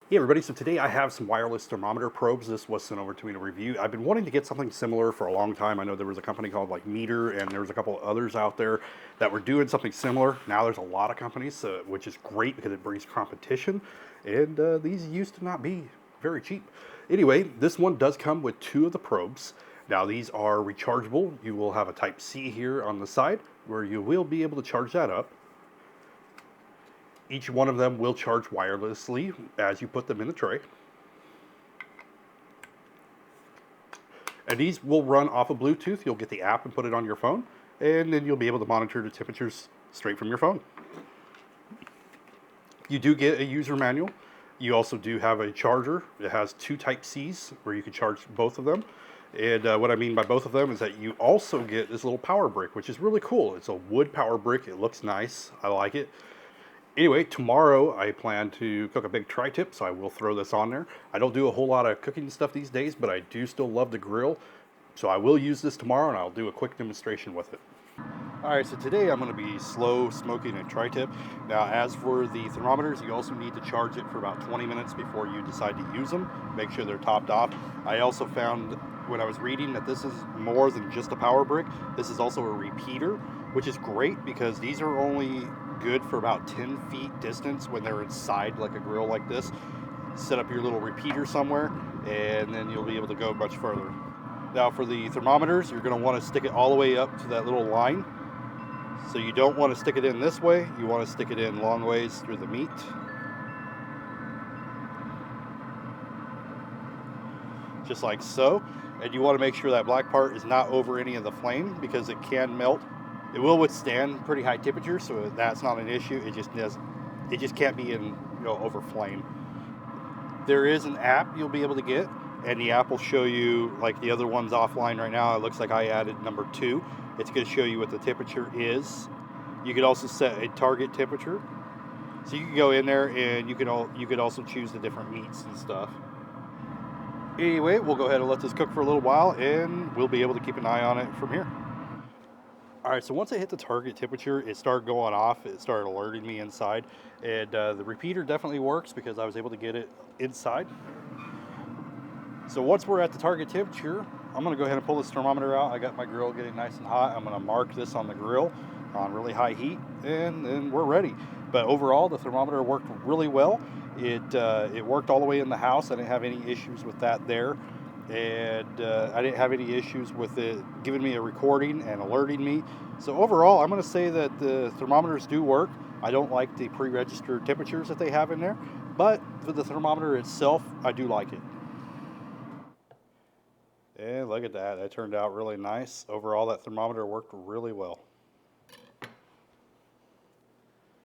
Hey everybody, so today I have some wireless thermometer probes. This was sent over to me to review. I've been wanting to get something similar for a long time. I know there was a company called like Meter, and there was a couple others out there that were doing something similar. Now there's a lot of companies, which is great because it brings competition, and these used to not be very cheap. Anyway, this one does come with two of the probes. Now these are rechargeable. You will have a type C here on the side where you will be able to charge that up. Each one of them will charge wirelessly as you put them in the tray. And these will run off of Bluetooth. You'll get the app and put it on your phone, and then you'll be able to monitor the temperatures straight from your phone. You do get a user manual. You also do have a charger. It has two type C's where you can charge both of them. And what I mean by both of them is that you also get this little power brick, which is really cool. It's a wood power brick. It looks nice. I like it. Anyway, tomorrow I plan to cook a big tri-tip, so I will throw this on there. I don't do a whole lot of cooking stuff these days, but I do still love to grill. So I will use this tomorrow, and I'll do a quick demonstration with it. All right, so today I'm going to be slow smoking a tri-tip. Now, as for the thermometers, you also need to charge it for about 20 minutes before you decide to use them. Make sure they're topped off. I also found when I was reading that this is more than just a power brick. This is also a repeater, which is great because these are only good for about 10 feet distance when they're inside like a grill like this. Set up your little repeater somewhere, and then you'll be able to go much further. Now for the thermometers, you're going to want to stick it all the way up to that little line. So you don't want to stick it in this way, you want to stick it in long ways through the meat. Just like so. And you want to make sure that black part is not over any of the flame because it can melt. It will withstand pretty high temperatures, so that's not an issue. It just can't be in, over flame. There is an app you'll be able to get, and the app will show you, like the other one's offline right now. It looks like I added number 2. It's going to show you what the temperature is. You could also set a target temperature, so you can go in there and you could also choose the different meats and stuff. Anyway, we'll go ahead and let this cook for a little while, and we'll be able to keep an eye on it from here. All right, so once I hit the target temperature, it started going off. It started alerting me inside, and the repeater definitely works because I was able to get it inside. So once we're at the target temperature, I'm going to go ahead and pull this thermometer out. I got my grill getting nice and hot. I'm going to mark this on the grill on really high heat, and then we're ready. But overall, the thermometer worked really well. It worked all the way in the house. I didn't have any issues with that there. And I didn't have any issues with it giving me a recording and alerting me. So overall, I'm going to say that the thermometers do work. I don't like the pre-registered temperatures that they have in there, but for the thermometer itself, I do like it. And look at that, that turned out really nice. Overall, that thermometer worked really well.